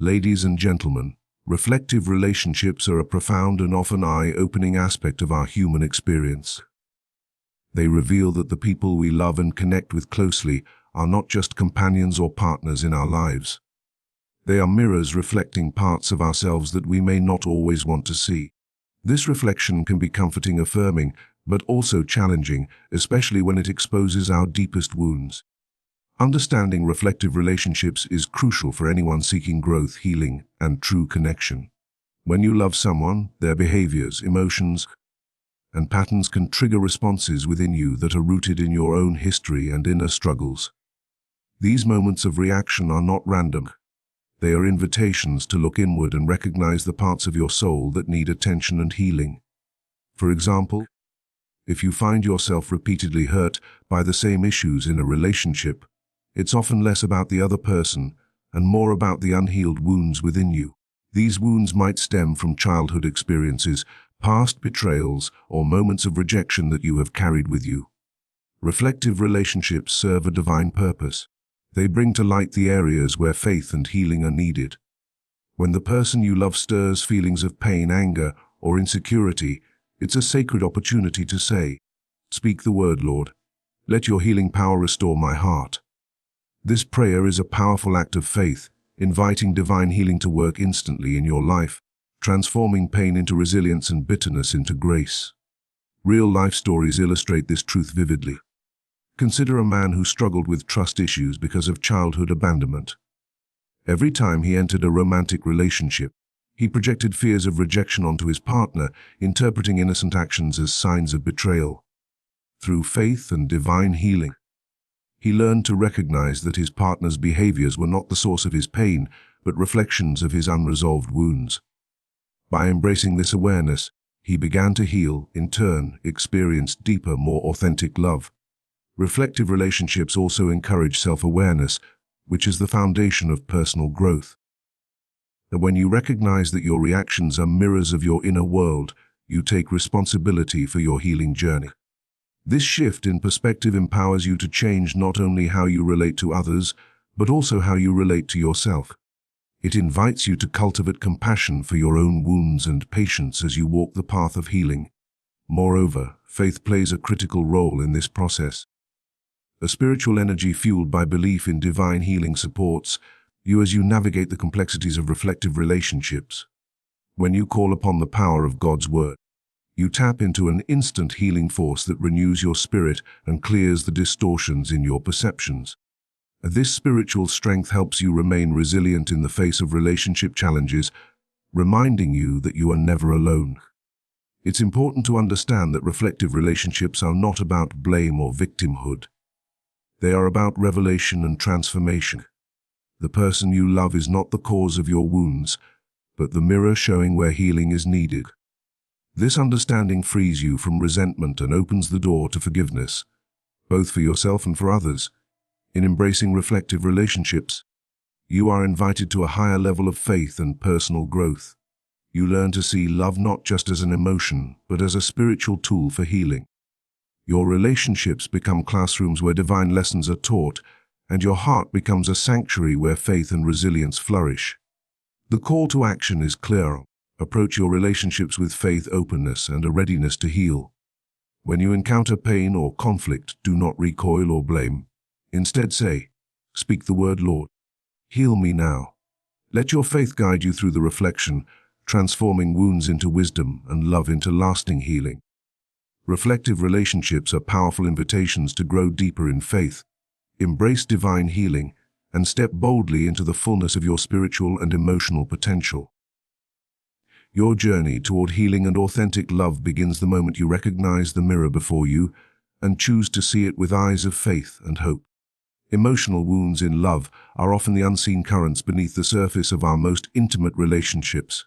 Ladies and gentlemen, reflective relationships are a profound and often eye-opening aspect of our human experience. They reveal that the people we love and connect with closely are not just companions or partners in our lives. They are mirrors reflecting parts of ourselves that we may not always want to see. This reflection can be comforting, affirming, but also challenging, especially when it exposes our deepest wounds. Understanding reflective relationships is crucial for anyone seeking growth, healing, and true connection. When you love someone, their behaviors, emotions, and patterns can trigger responses within you that are rooted in your own history and inner struggles. These moments of reaction are not random. They are invitations to look inward and recognize the parts of your soul that need attention and healing. For example, if you find yourself repeatedly hurt by the same issues in a relationship, it's often less about the other person and more about the unhealed wounds within you. These wounds might stem from childhood experiences, past betrayals, or moments of rejection that you have carried with you. Reflective relationships serve a divine purpose. They bring to light the areas where faith and healing are needed. When the person you love stirs feelings of pain, anger, or insecurity, it's a sacred opportunity to say, "Speak the word, Lord. Let your healing power restore my heart." This prayer is a powerful act of faith, inviting divine healing to work instantly in your life, transforming pain into resilience and bitterness into grace. Real-life stories illustrate this truth vividly. Consider a man who struggled with trust issues because of childhood abandonment. Every time he entered a romantic relationship, he projected fears of rejection onto his partner, interpreting innocent actions as signs of betrayal. Through faith and divine healing, he learned to recognize that his partner's behaviors were not the source of his pain, but reflections of his unresolved wounds. By embracing this awareness, he began to heal, in turn, experienced deeper, more authentic love. Reflective relationships also encourage self-awareness, which is the foundation of personal growth. And when you recognize that your reactions are mirrors of your inner world, you take responsibility for your healing journey. This shift in perspective empowers you to change not only how you relate to others, but also how you relate to yourself. It invites you to cultivate compassion for your own wounds and patience as you walk the path of healing. Moreover, faith plays a critical role in this process. A spiritual energy fueled by belief in divine healing supports you as you navigate the complexities of reflective relationships. When you call upon the power of God's Word, you tap into an instant healing force that renews your spirit and clears the distortions in your perceptions. This spiritual strength helps you remain resilient in the face of relationship challenges, reminding you that you are never alone. It's important to understand that reflective relationships are not about blame or victimhood. They are about revelation and transformation. The person you love is not the cause of your wounds, but the mirror showing where healing is needed. This understanding frees you from resentment and opens the door to forgiveness, both for yourself and for others. In embracing reflective relationships, you are invited to a higher level of faith and personal growth. You learn to see love not just as an emotion, but as a spiritual tool for healing. Your relationships become classrooms where divine lessons are taught, and your heart becomes a sanctuary where faith and resilience flourish. The call to action is clear. Approach your relationships with faith, openness, and a readiness to heal. When you encounter pain or conflict, do not recoil or blame. Instead say, "Speak the word, Lord. Heal me now." Let your faith guide you through the reflection, transforming wounds into wisdom and love into lasting healing. Reflective relationships are powerful invitations to grow deeper in faith, embrace divine healing, and step boldly into the fullness of your spiritual and emotional potential. Your journey toward healing and authentic love begins the moment you recognize the mirror before you and choose to see it with eyes of faith and hope. Emotional wounds in love are often the unseen currents beneath the surface of our most intimate relationships.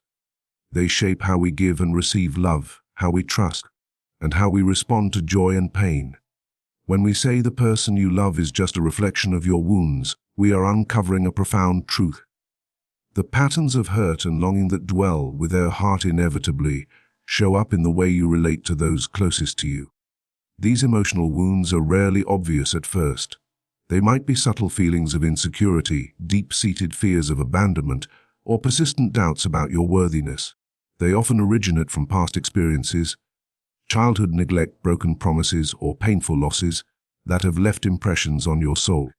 They shape how we give and receive love, how we trust, and how we respond to joy and pain. When we say the person you love is just a reflection of your wounds, we are uncovering a profound truth. The patterns of hurt and longing that dwell with their heart inevitably show up in the way you relate to those closest to you. These emotional wounds are rarely obvious at first. They might be subtle feelings of insecurity, deep-seated fears of abandonment, or persistent doubts about your worthiness. They often originate from past experiences, childhood neglect, broken promises, or painful losses that have left impressions on your soul.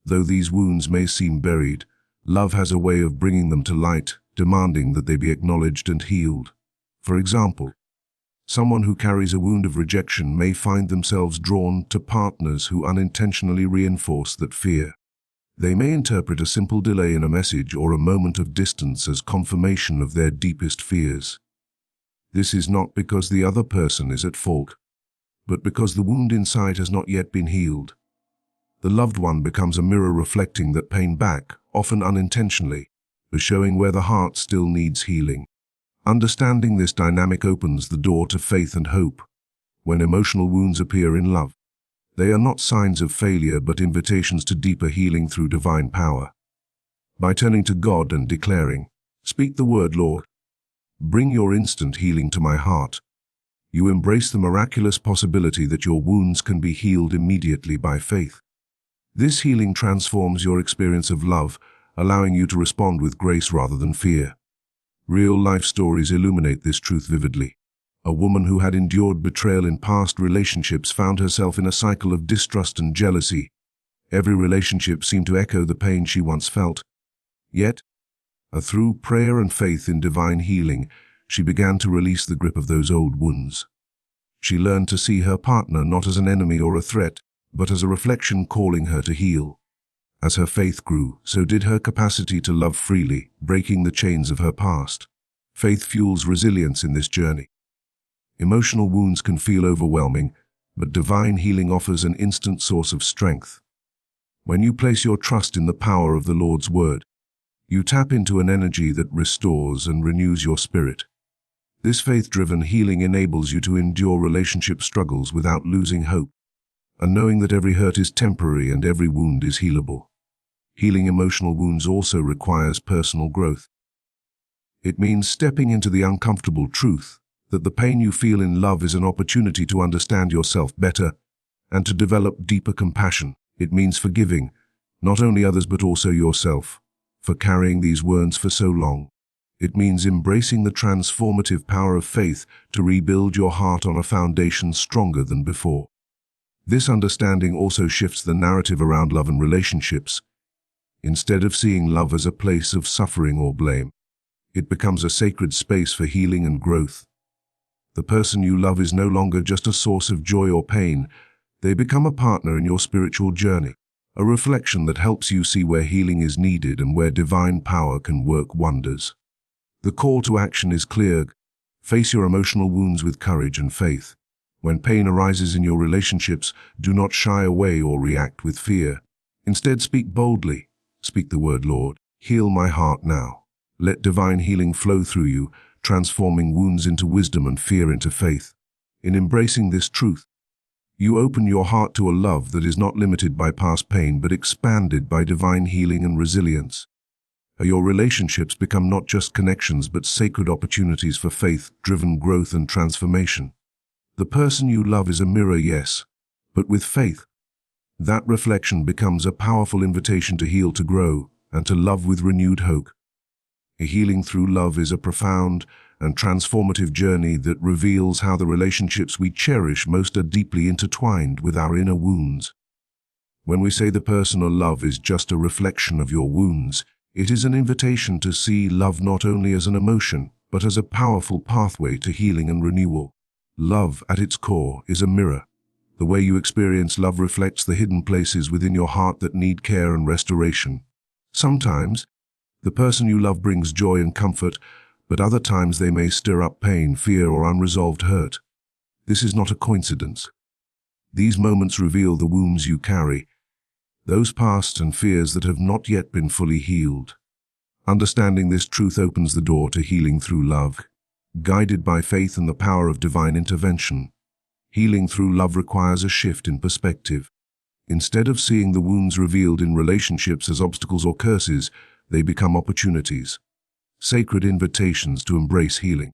Though these wounds may seem buried, love has a way of bringing them to light, demanding that they be acknowledged and healed. For example, someone who carries a wound of rejection may find themselves drawn to partners who unintentionally reinforce that fear. They may interpret a simple delay in a message or a moment of distance as confirmation of their deepest fears. This is not because the other person is at fault, but because the wound inside has not yet been healed. The loved one becomes a mirror reflecting that pain back, often unintentionally, but showing where the heart still needs healing. Understanding this dynamic opens the door to faith and hope. When emotional wounds appear in love, they are not signs of failure but invitations to deeper healing through divine power. By turning to God and declaring, "Speak the word, Lord. Bring your instant healing to my heart," you embrace the miraculous possibility that your wounds can be healed immediately by faith. This healing transforms your experience of love, allowing you to respond with grace rather than fear. Real-life stories illuminate this truth vividly. A woman who had endured betrayal in past relationships found herself in a cycle of distrust and jealousy. Every relationship seemed to echo the pain she once felt. Yet, through prayer and faith in divine healing, she began to release the grip of those old wounds. She learned to see her partner not as an enemy or a threat, but as a reflection calling her to heal. As her faith grew, so did her capacity to love freely, breaking the chains of her past. Faith fuels resilience in this journey. Emotional wounds can feel overwhelming, but divine healing offers an instant source of strength. When you place your trust in the power of the Lord's word, you tap into an energy that restores and renews your spirit. This faith-driven healing enables you to endure relationship struggles without losing hope, and knowing that every hurt is temporary and every wound is healable. Healing emotional wounds also requires personal growth. It means stepping into the uncomfortable truth that the pain you feel in love is an opportunity to understand yourself better and to develop deeper compassion. It means forgiving, not only others but also yourself, for carrying these wounds for so long. It means embracing the transformative power of faith to rebuild your heart on a foundation stronger than before. This understanding also shifts the narrative around love and relationships. Instead of seeing love as a place of suffering or blame, it becomes a sacred space for healing and growth. The person you love is no longer just a source of joy or pain. They become a partner in your spiritual journey, a reflection that helps you see where healing is needed and where divine power can work wonders. The call to action is clear. Face your emotional wounds with courage and faith. When pain arises in your relationships, do not shy away or react with fear. Instead, speak boldly. Speak the word, "Lord, heal my heart now." Let divine healing flow through you, transforming wounds into wisdom and fear into faith. In embracing this truth, you open your heart to a love that is not limited by past pain but expanded by divine healing and resilience. Your relationships become not just connections but sacred opportunities for faith-driven growth and transformation. The person you love is a mirror, yes, but with faith, that reflection becomes a powerful invitation to heal, to grow, and to love with renewed hope. A healing through love is a profound and transformative journey that reveals how the relationships we cherish most are deeply intertwined with our inner wounds. When we say the person or love is just a reflection of your wounds, it is an invitation to see love not only as an emotion, but as a powerful pathway to healing and renewal. Love, at its core, is a mirror. The way you experience love reflects the hidden places within your heart that need care and restoration. Sometimes, the person you love brings joy and comfort, but other times they may stir up pain, fear, or unresolved hurt. This is not a coincidence. These moments reveal the wounds you carry, those past and fears that have not yet been fully healed. Understanding this truth opens the door to healing through love. Guided by faith and the power of divine intervention, healing through love requires a shift in perspective. Instead of seeing the wounds revealed in relationships as obstacles or curses, they become opportunities, sacred invitations to embrace healing.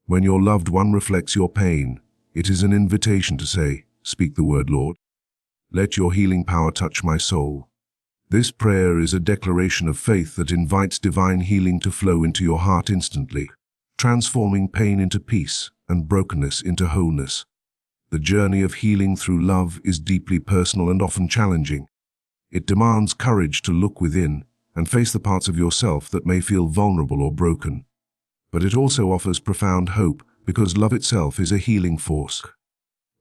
When your loved one reflects your pain, it is an invitation to say, "Speak the word, Lord. Let your healing power touch my soul." This prayer is a declaration of faith that invites divine healing to flow into your heart instantly, transforming pain into peace and brokenness into wholeness. The journey of healing through love is deeply personal and often challenging. It demands courage to look within and face the parts of yourself that may feel vulnerable or broken. But it also offers profound hope because love itself is a healing force.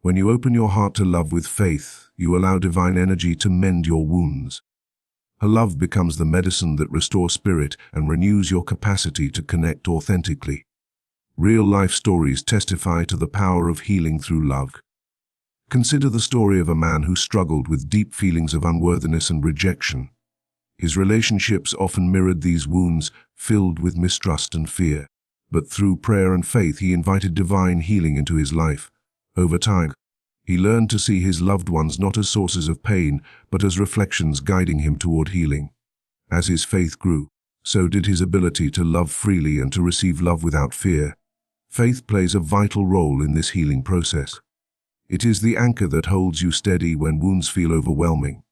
When you open your heart to love with faith, you allow divine energy to mend your wounds. Her love becomes the medicine that restores spirit and renews your capacity to connect authentically. Real-life stories testify to the power of healing through love. Consider the story of a man who struggled with deep feelings of unworthiness and rejection. His relationships often mirrored these wounds, filled with mistrust and fear. But through prayer and faith, he invited divine healing into his life. Over time, he learned to see his loved ones not as sources of pain, but as reflections guiding him toward healing. As his faith grew, so did his ability to love freely and to receive love without fear. Faith plays a vital role in this healing process. It is the anchor that holds you steady when wounds feel overwhelming.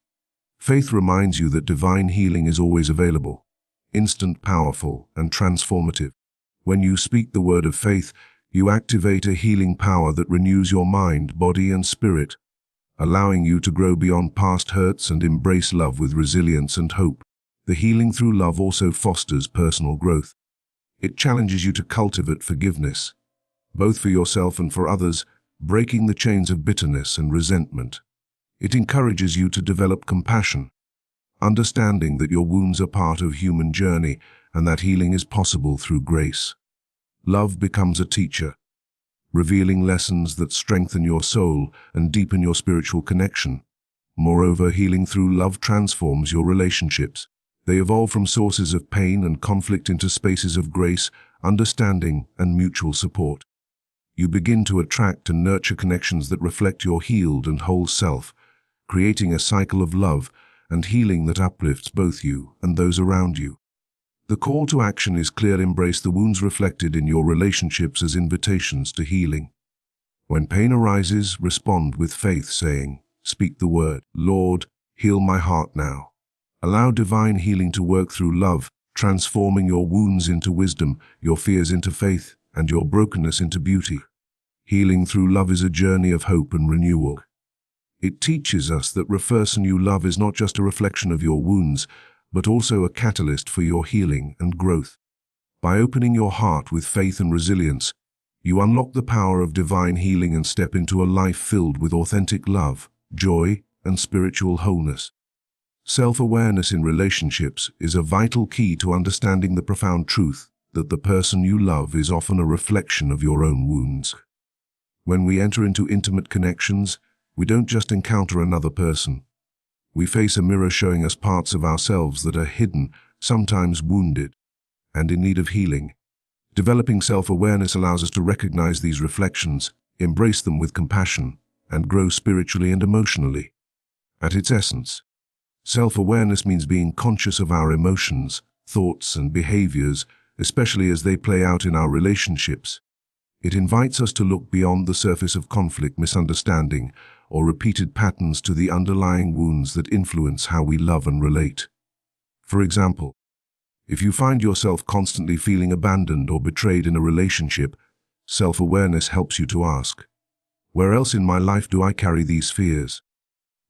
Faith reminds you that divine healing is always available, instant, powerful, and transformative. When you speak the word of faith, you activate a healing power that renews your mind, body, and spirit, allowing you to grow beyond past hurts and embrace love with resilience and hope. The healing through love also fosters personal growth. It challenges you to cultivate forgiveness, both for yourself and for others, breaking the chains of bitterness and resentment. It encourages you to develop compassion, understanding that your wounds are part of human journey and that healing is possible through grace. Love becomes a teacher, revealing lessons that strengthen your soul and deepen your spiritual connection. Moreover, healing through love transforms your relationships. They evolve from sources of pain and conflict into spaces of grace, understanding, and mutual support. You begin to attract and nurture connections that reflect your healed and whole self, creating a cycle of love and healing that uplifts both you and those around you. The call to action is clear: embrace the wounds reflected in your relationships as invitations to healing. When pain arises, respond with faith, saying, "Speak the word, Lord, heal my heart now." Allow divine healing to work through love, transforming your wounds into wisdom, your fears into faith, and your brokenness into beauty. Healing through love is a journey of hope and renewal. It teaches us that the person you love is not just a reflection of your wounds, but also a catalyst for your healing and growth. By opening your heart with faith and resilience, you unlock the power of divine healing and step into a life filled with authentic love, joy, and spiritual wholeness. Self-awareness in relationships is a vital key to understanding the profound truth that the person you love is often a reflection of your own wounds. When we enter into intimate connections, we don't just encounter another person. We face a mirror showing us parts of ourselves that are hidden, sometimes wounded, and in need of healing. Developing self-awareness allows us to recognize these reflections, embrace them with compassion, and grow spiritually and emotionally. At its essence, self-awareness means being conscious of our emotions, thoughts, and behaviors, especially as they play out in our relationships. It invites us to look beyond the surface of conflict, misunderstanding, or repeated patterns to the underlying wounds that influence how we love and relate. For example, if you find yourself constantly feeling abandoned or betrayed in a relationship, self-awareness helps you to ask, where else in my life do I carry these fears?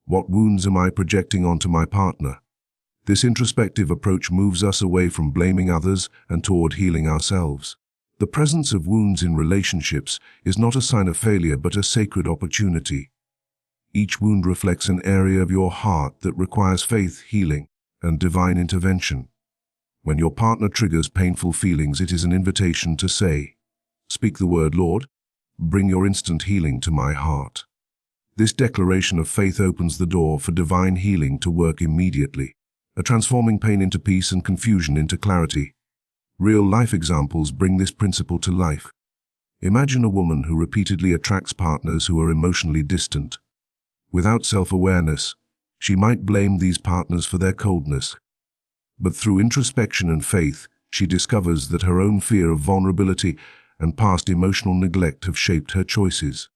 What wounds am I projecting onto my partner? This introspective approach moves us away from blaming others and toward healing ourselves. The presence of wounds in relationships is not a sign of failure but a sacred opportunity. Each wound reflects an area of your heart that requires faith, healing, and divine intervention. When your partner triggers painful feelings, it is an invitation to say, "Speak the word, Lord, bring your instant healing to my heart." This declaration of faith opens the door for divine healing to work immediately, transforming pain into peace and confusion into clarity. Real-life examples bring this principle to life. Imagine a woman who repeatedly attracts partners who are emotionally distant. Without self-awareness, she might blame these partners for their coldness. But through introspection and faith, she discovers that her own fear of vulnerability and past emotional neglect have shaped her choices.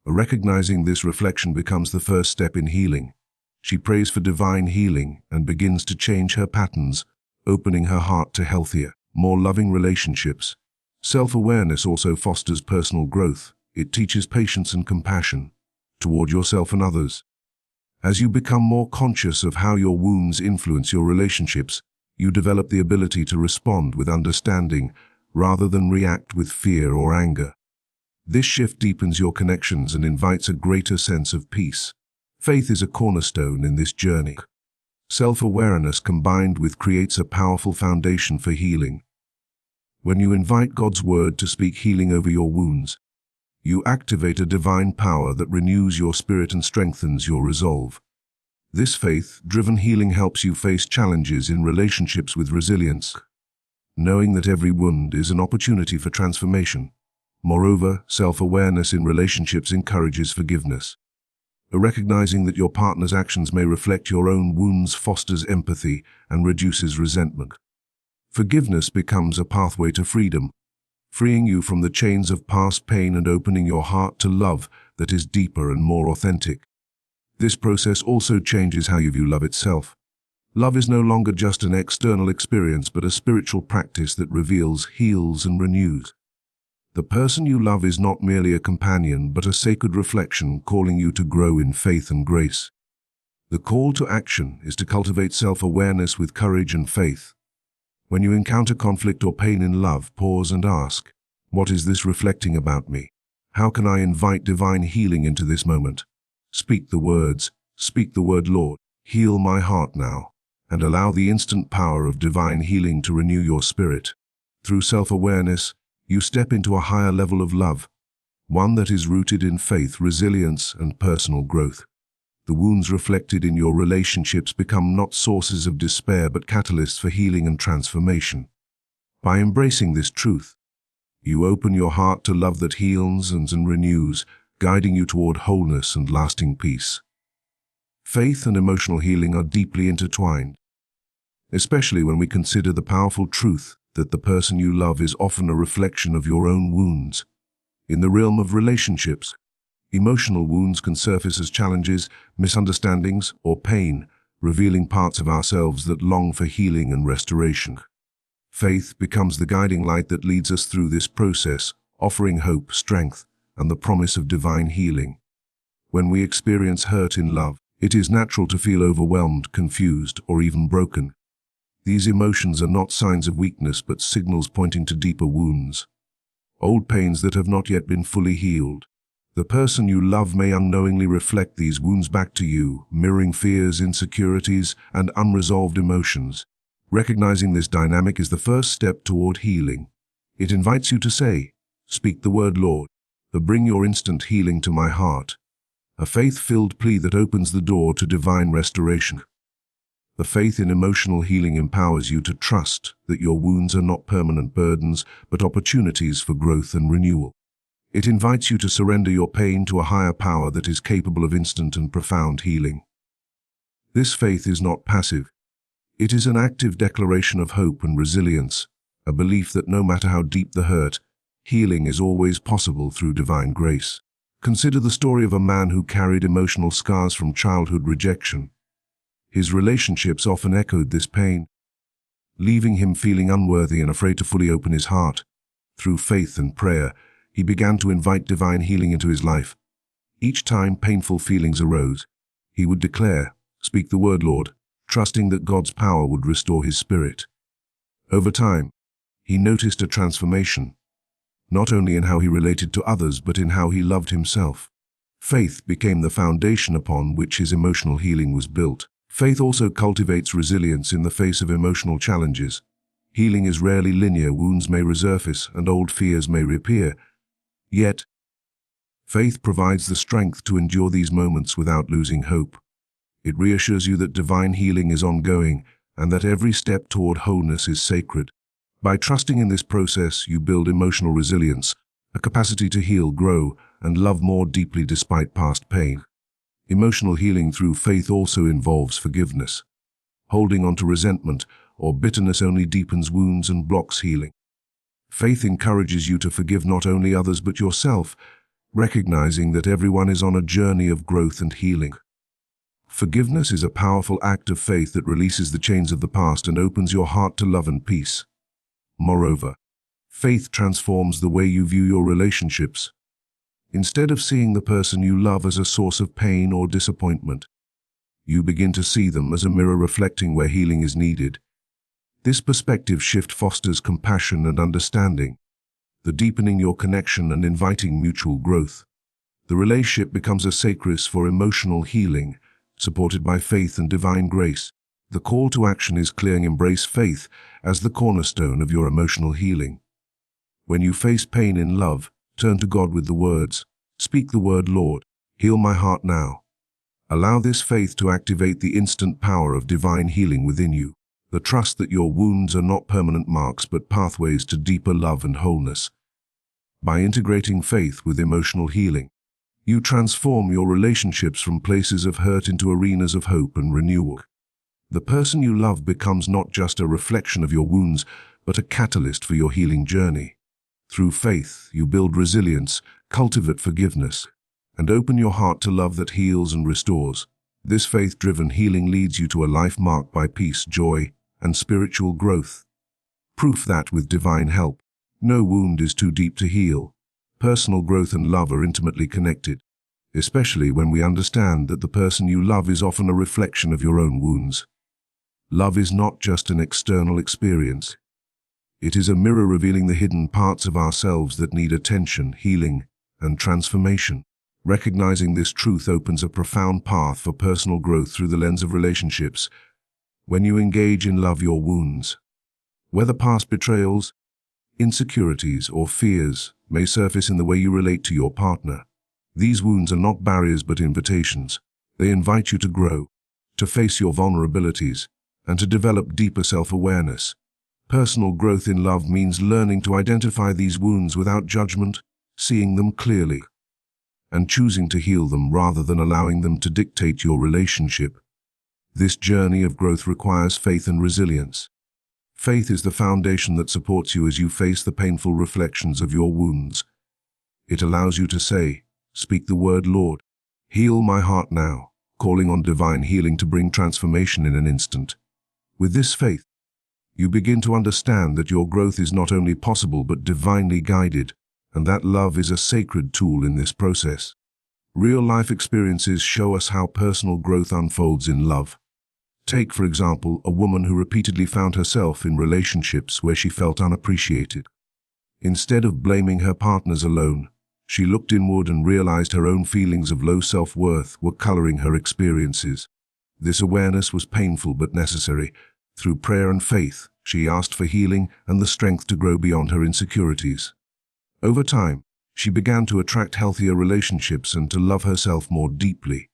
Recognizing this reflection becomes the first step in healing. She prays for divine healing and begins to change her patterns, opening her heart to healthier, more loving relationships. Self-awareness also fosters personal growth. It teaches patience and compassion toward yourself and others. As you become more conscious of how your wounds influence your relationships, you develop the ability to respond with understanding rather than react with fear or anger. This shift deepens your connections and invites a greater sense of peace. Faith is a cornerstone in this journey. Self-awareness combined with creates a powerful foundation for healing. When you invite God's word to speak healing over your wounds, you activate a divine power that renews your spirit and strengthens your resolve. This faith-driven healing helps you face challenges in relationships with resilience, knowing that every wound is an opportunity for transformation. Moreover, self-awareness in relationships encourages forgiveness. Recognizing that your partner's actions may reflect your own wounds fosters empathy and reduces resentment. Forgiveness becomes a pathway to freedom, freeing you from the chains of past pain and opening your heart to love that is deeper and more authentic. This process also changes how you view love itself. Love is no longer just an external experience but a spiritual practice that reveals, heals, and renews. The person you love is not merely a companion but a sacred reflection calling you to grow in faith and grace. The call to action is to cultivate self-awareness with courage and faith. When you encounter conflict or pain in love, pause and ask, what is this reflecting about me? How can I invite divine healing into this moment? Speak the words, speak the word, Lord, heal my heart now, and allow the instant power of divine healing to renew your spirit. Through self-awareness, you step into a higher level of love, one that is rooted in faith, resilience, and personal growth. The wounds reflected in your relationships become not sources of despair but catalysts for healing and transformation. By embracing this truth, you open your heart to love that heals and renews, guiding you toward wholeness and lasting peace. Faith and emotional healing are deeply intertwined, especially when we consider the powerful truth that the person you love is often a reflection of your own wounds. In the realm of relationships, emotional wounds can surface as challenges, misunderstandings, or pain, revealing parts of ourselves that long for healing and restoration. Faith becomes the guiding light that leads us through this process, offering hope, strength, and the promise of divine healing. When we experience hurt in love, it is natural to feel overwhelmed, confused, or even broken. These emotions are not signs of weakness but signals pointing to deeper wounds, old pains that have not yet been fully healed. The person you love may unknowingly reflect these wounds back to you, mirroring fears, insecurities, and unresolved emotions. Recognizing this dynamic is the first step toward healing. It invites you to say, speak the word, Lord, bring your instant healing to my heart. A faith-filled plea that opens the door to divine restoration. The faith in emotional healing empowers you to trust that your wounds are not permanent burdens, but opportunities for growth and renewal. It invites you to surrender your pain to a higher power that is capable of instant and profound healing. This faith is not passive. It is an active declaration of hope and resilience, a belief that no matter how deep the hurt, healing is always possible through divine grace. Consider the story of a man who carried emotional scars from childhood rejection. His relationships often echoed this pain, leaving him feeling unworthy and afraid to fully open his heart. Through faith and prayer, he began to invite divine healing into his life. Each time painful feelings arose, he would declare, speak the word, Lord, trusting that God's power would restore his spirit. Over time, he noticed a transformation, not only in how he related to others but in how he loved himself. Faith became the foundation upon which his emotional healing was built. Faith also cultivates resilience in the face of emotional challenges. Healing is rarely linear, wounds may resurface and old fears may reappear. Yet, faith provides the strength to endure these moments without losing hope. It reassures you that divine healing is ongoing and that every step toward wholeness is sacred. By trusting in this process, you build emotional resilience, a capacity to heal, grow, and love more deeply despite past pain. Emotional healing through faith also involves forgiveness. Holding on to resentment or bitterness only deepens wounds and blocks healing. Faith encourages you to forgive not only others but yourself, recognizing that everyone is on a journey of growth and healing. Forgiveness is a powerful act of faith that releases the chains of the past and opens your heart to love and peace. Moreover, faith transforms the way you view your relationships. Instead of seeing the person you love as a source of pain or disappointment, you begin to see them as a mirror reflecting where healing is needed. This perspective shift fosters compassion and understanding, deepening your connection and inviting mutual growth. The relationship becomes a sacred for emotional healing, supported by faith and divine grace. The call to action is clear: embrace faith as the cornerstone of your emotional healing. When you face pain in love, turn to God with the words, "Speak the word, Lord, heal my heart now." Allow this faith to activate the instant power of divine healing within you. The trust that your wounds are not permanent marks but pathways to deeper love and wholeness. By integrating faith with emotional healing, you transform your relationships from places of hurt into arenas of hope and renewal. The person you love becomes not just a reflection of your wounds, but a catalyst for your healing journey. Through faith, you build resilience, cultivate forgiveness, and open your heart to love that heals and restores. This faith-driven healing leads you to a life marked by peace, joy, and spiritual growth. Proof that with divine help, no wound is too deep to heal. Personal growth and love are intimately connected, especially when we understand that the person you love is often a reflection of your own wounds. Love is not just an external experience. It is a mirror revealing the hidden parts of ourselves that need attention, healing, and transformation. Recognizing this truth opens a profound path for personal growth through the lens of relationships. When you engage in love, your wounds, whether past betrayals, insecurities, or fears, may surface in the way you relate to your partner. These wounds are not barriers but invitations. They invite you to grow, to face your vulnerabilities, and to develop deeper self-awareness. Personal growth in love means learning to identify these wounds without judgment, seeing them clearly, and choosing to heal them rather than allowing them to dictate your relationship. This journey of growth requires faith and resilience. Faith is the foundation that supports you as you face the painful reflections of your wounds. It allows you to say, "Speak the word, Lord, heal my heart now," calling on divine healing to bring transformation in an instant. With this faith, you begin to understand that your growth is not only possible but divinely guided, and that love is a sacred tool in this process. Real-life experiences show us how personal growth unfolds in love. Take, for example, a woman who repeatedly found herself in relationships where she felt unappreciated. Instead of blaming her partners alone, she looked inward and realized her own feelings of low self-worth were coloring her experiences. This awareness was painful but necessary. Through prayer and faith, she asked for healing and the strength to grow beyond her insecurities. Over time, she began to attract healthier relationships and to love herself more deeply.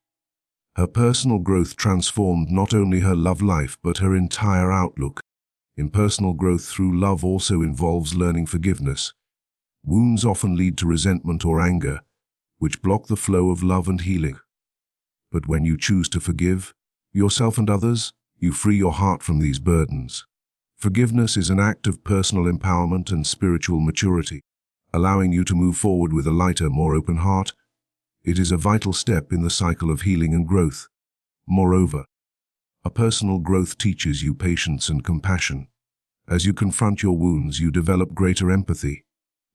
Her personal growth transformed not only her love life but her entire outlook. In personal growth through love also involves learning forgiveness. Wounds often lead to resentment or anger, which block the flow of love and healing. But when you choose to forgive yourself and others, you free your heart from these burdens. Forgiveness is an act of personal empowerment and spiritual maturity, allowing you to move forward with a lighter, more open heart. It is a vital step in the cycle of healing and growth. Moreover, a personal growth teaches you patience and compassion. As you confront your wounds, you develop greater empathy,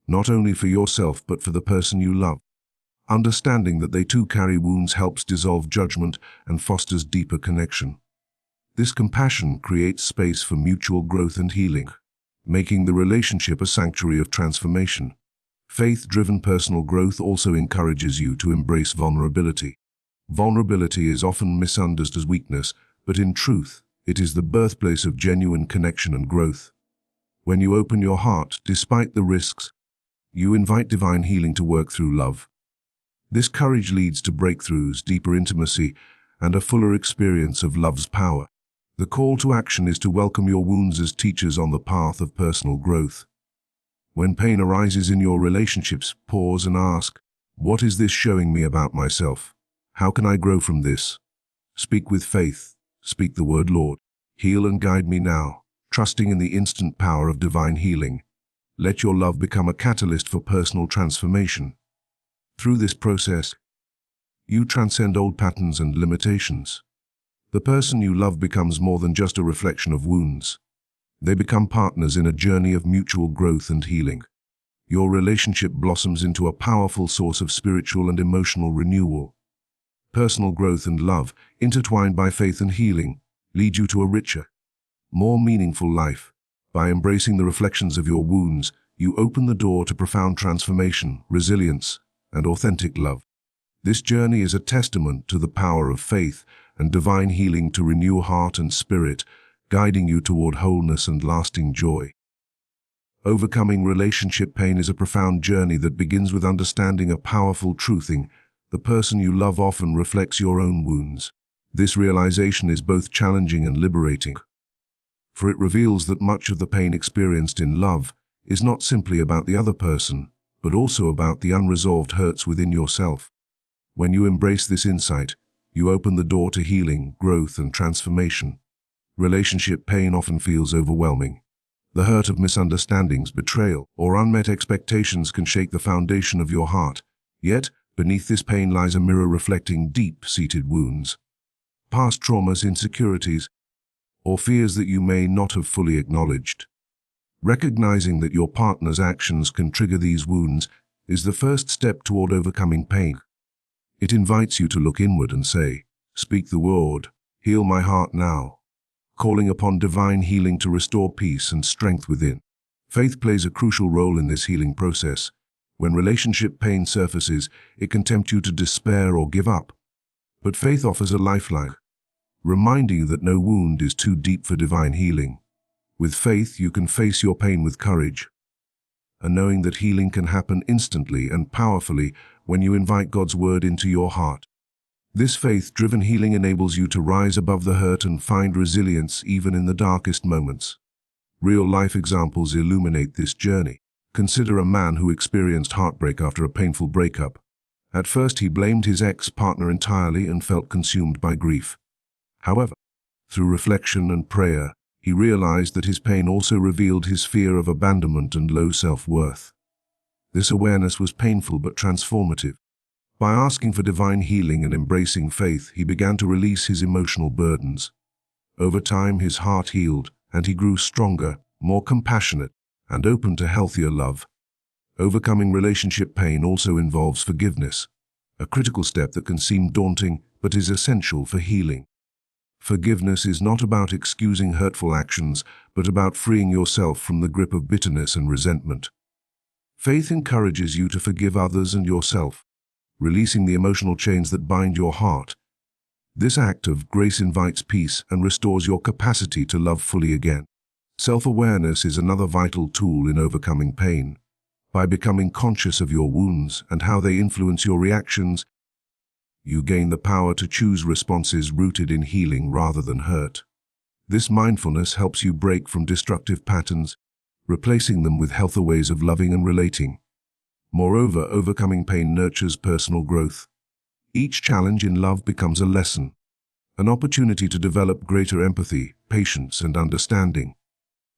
not only for yourself but for the person you love. Understanding that they too carry wounds helps dissolve judgment and fosters deeper connection. This compassion creates space for mutual growth and healing, making the relationship a sanctuary of transformation. Faith-driven personal growth also encourages you to embrace vulnerability. Vulnerability is often misunderstood as weakness, but in truth, it is the birthplace of genuine connection and growth. When you open your heart, despite the risks, you invite divine healing to work through love. This courage leads to breakthroughs, deeper intimacy, and a fuller experience of love's power. The call to action is to welcome your wounds as teachers on the path of personal growth. When pain arises in your relationships, pause and ask, "What is this showing me about myself? How can I grow from this?" Speak with faith. Speak the word, "Lord, heal and guide me now," trusting in the instant power of divine healing. Let your love become a catalyst for personal transformation. Through this process, you transcend old patterns and limitations, The person you love becomes more than just a reflection of wounds. They become partners in a journey of mutual growth and healing. Your relationship blossoms into a powerful source of spiritual and emotional renewal. Personal growth and love, intertwined by faith and healing, lead you to a richer, more meaningful life. By embracing the reflections of your wounds, you open the door to profound transformation, resilience, and authentic love. This journey is a testament to the power of faith and divine healing to renew heart and spirit, guiding you toward wholeness and lasting joy. Overcoming relationship pain is a profound journey that begins with understanding a powerful truthing: the person you love often reflects your own wounds. This realization is both challenging and liberating, for it reveals that much of the pain experienced in love is not simply about the other person, but also about the unresolved hurts within yourself. When you embrace this insight, you open the door to healing, growth, and transformation. Relationship pain often feels overwhelming. The hurt of misunderstandings, betrayal, or unmet expectations can shake the foundation of your heart. Yet, beneath this pain lies a mirror reflecting deep-seated wounds, past traumas, insecurities, or fears that you may not have fully acknowledged. Recognizing that your partner's actions can trigger these wounds is the first step toward overcoming pain. It invites you to look inward and say, "Speak the word, heal my heart now," calling upon divine healing to restore peace and strength within. Faith plays a crucial role in this healing process. When relationship pain surfaces, it can tempt you to despair or give up. But faith offers a lifeline, reminding you that no wound is too deep for divine healing. With faith, you can face your pain with courage, and knowing that healing can happen instantly and powerfully when you invite God's word into your heart. This faith-driven healing enables you to rise above the hurt and find resilience even in the darkest moments. Real-life examples illuminate this journey. Consider a man who experienced heartbreak after a painful breakup. At first, he blamed his ex-partner entirely and felt consumed by grief. However, through reflection and prayer, he realized that his pain also revealed his fear of abandonment and low self-worth. This awareness was painful but transformative. By asking for divine healing and embracing faith, he began to release his emotional burdens. Over time, his heart healed, and he grew stronger, more compassionate, and open to healthier love. Overcoming relationship pain also involves forgiveness, a critical step that can seem daunting but is essential for healing. Forgiveness is not about excusing hurtful actions, but about freeing yourself from the grip of bitterness and resentment. Faith encourages you to forgive others and yourself, releasing the emotional chains that bind your heart. This act of grace invites peace and restores your capacity to love fully again. Self-awareness is another vital tool in overcoming pain. By becoming conscious of your wounds and how they influence your reactions, you gain the power to choose responses rooted in healing rather than hurt. This mindfulness helps you break from destructive patterns, replacing them with healthier ways of loving and relating. Moreover, overcoming pain nurtures personal growth. Each challenge in love becomes a lesson, an opportunity to develop greater empathy, patience, and understanding.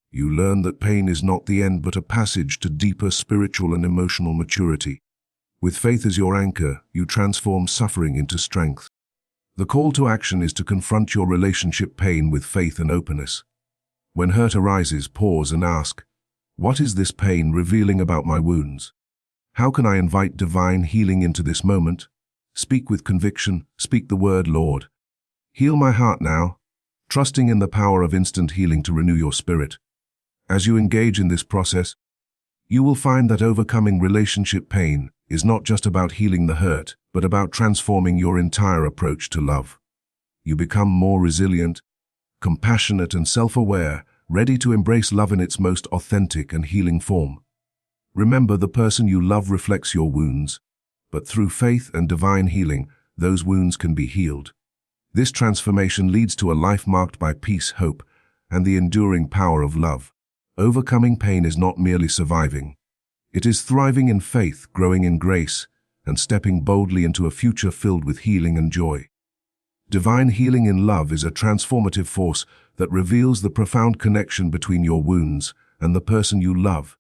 You learn that pain is not the end but a passage to deeper spiritual and emotional maturity. With faith as your anchor, you transform suffering into strength. The call to action is to confront your relationship pain with faith and openness. When hurt arises, pause and ask, "What is this pain revealing about my wounds? How can I invite divine healing into this moment?" Speak with conviction, speak the word, "Lord, heal my heart now," trusting in the power of instant healing to renew your spirit. As you engage in this process, you will find that overcoming relationship pain is not just about healing the hurt, but about transforming your entire approach to love. You become more resilient, compassionate, and self-aware, ready to embrace love in its most authentic and healing form. Remember, the person you love reflects your wounds, but through faith and divine healing, those wounds can be healed. This transformation leads to a life marked by peace, hope, and the enduring power of love. Overcoming pain is not merely surviving. It is thriving in faith, growing in grace, and stepping boldly into a future filled with healing and joy. Divine healing in love is a transformative force that reveals the profound connection between your wounds and the person you love.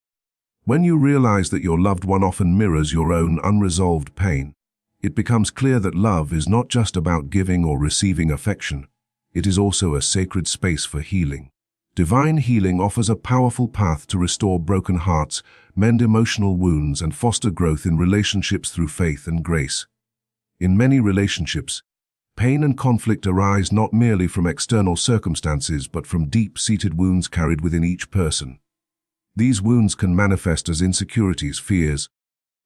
When you realize that your loved one often mirrors your own unresolved pain, it becomes clear that love is not just about giving or receiving affection. it is also a sacred space for healing. Divine healing offers a powerful path to restore broken hearts, mend emotional wounds, and foster growth in relationships through faith and grace. In many relationships, pain and conflict arise not merely from external circumstances but from deep-seated wounds carried within each person. These wounds can manifest as insecurities, fears,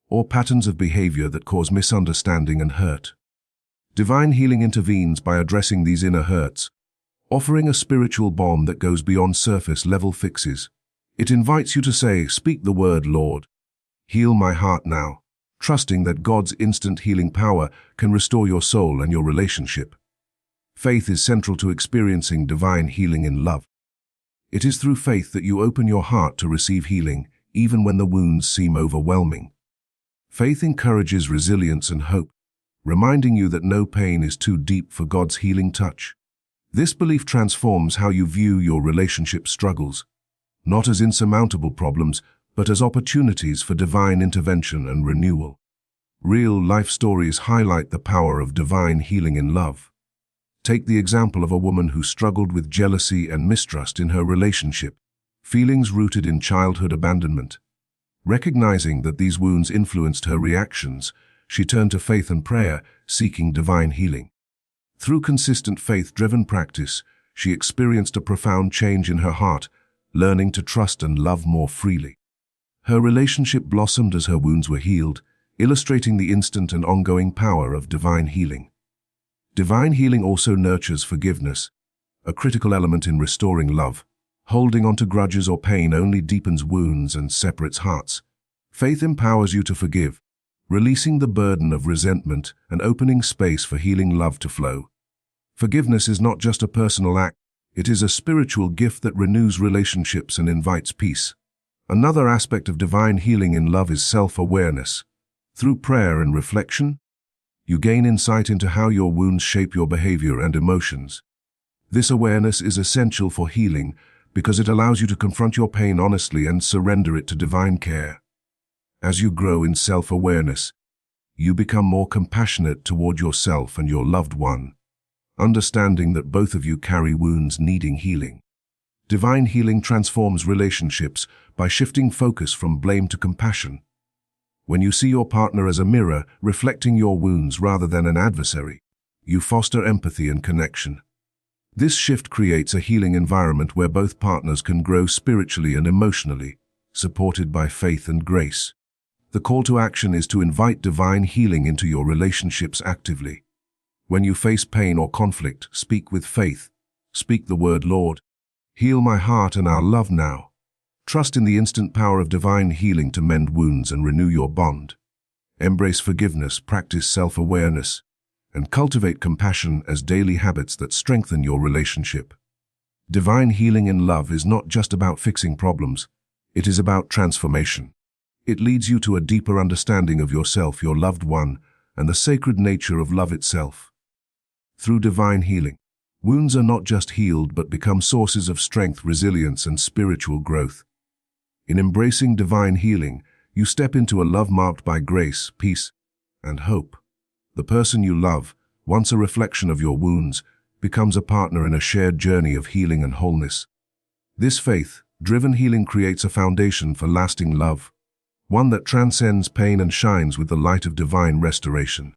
or patterns of behavior that cause misunderstanding and hurt. Divine healing intervenes by addressing these inner hurts, offering a spiritual balm that goes beyond surface-level fixes. It invites you to say, "Speak the word, Lord. Heal my heart now," trusting that God's instant healing power can restore your soul and your relationship. Faith is central to experiencing divine healing in love. It is through faith that you open your heart to receive healing, even when the wounds seem overwhelming. Faith encourages resilience and hope, reminding you that no pain is too deep for God's healing touch. This belief transforms how you view your relationship struggles, not as insurmountable problems, but as opportunities for divine intervention and renewal. Real-life stories highlight the power of divine healing in love. Take the example of a woman who struggled with jealousy and mistrust in her relationship, feelings rooted in childhood abandonment. Recognizing that these wounds influenced her reactions, she turned to faith and prayer, seeking divine healing. Through consistent faith-driven practice, she experienced a profound change in her heart, learning to trust and love more freely. Her relationship blossomed as her wounds were healed, illustrating the instant and ongoing power of divine healing. Divine healing also nurtures forgiveness, a critical element in restoring love. Holding on to grudges or pain only deepens wounds and separates hearts. Faith empowers you to forgive, releasing the burden of resentment and opening space for healing love to flow. Forgiveness is not just a personal act, it is a spiritual gift that renews relationships and invites peace. Another aspect of divine healing in love is self-awareness. Through prayer and reflection, you gain insight into how your wounds shape your behavior and emotions. This awareness is essential for healing because it allows you to confront your pain honestly and surrender it to divine care. As you grow in self-awareness, you become more compassionate toward yourself and your loved one, understanding that both of you carry wounds needing healing. Divine healing transforms relationships by shifting focus from blame to compassion. When you see your partner as a mirror, reflecting your wounds rather than an adversary, you foster empathy and connection. This shift creates a healing environment where both partners can grow spiritually and emotionally, supported by faith and grace. The call to action is to invite divine healing into your relationships actively. When you face pain or conflict, speak with faith. Speak the word, "Lord, heal my heart and our love now." Trust in the instant power of divine healing to mend wounds and renew your bond. Embrace forgiveness, practice self-awareness, and cultivate compassion as daily habits that strengthen your relationship. Divine healing in love is not just about fixing problems, it is about transformation. It leads you to a deeper understanding of yourself, your loved one, and the sacred nature of love itself. Through divine healing, wounds are not just healed but become sources of strength, resilience, and spiritual growth. In embracing divine healing, you step into a love marked by grace, peace, and hope. The person you love, once a reflection of your wounds, becomes a partner in a shared journey of healing and wholeness. This faith-driven healing creates a foundation for lasting love, one that transcends pain and shines with the light of divine restoration.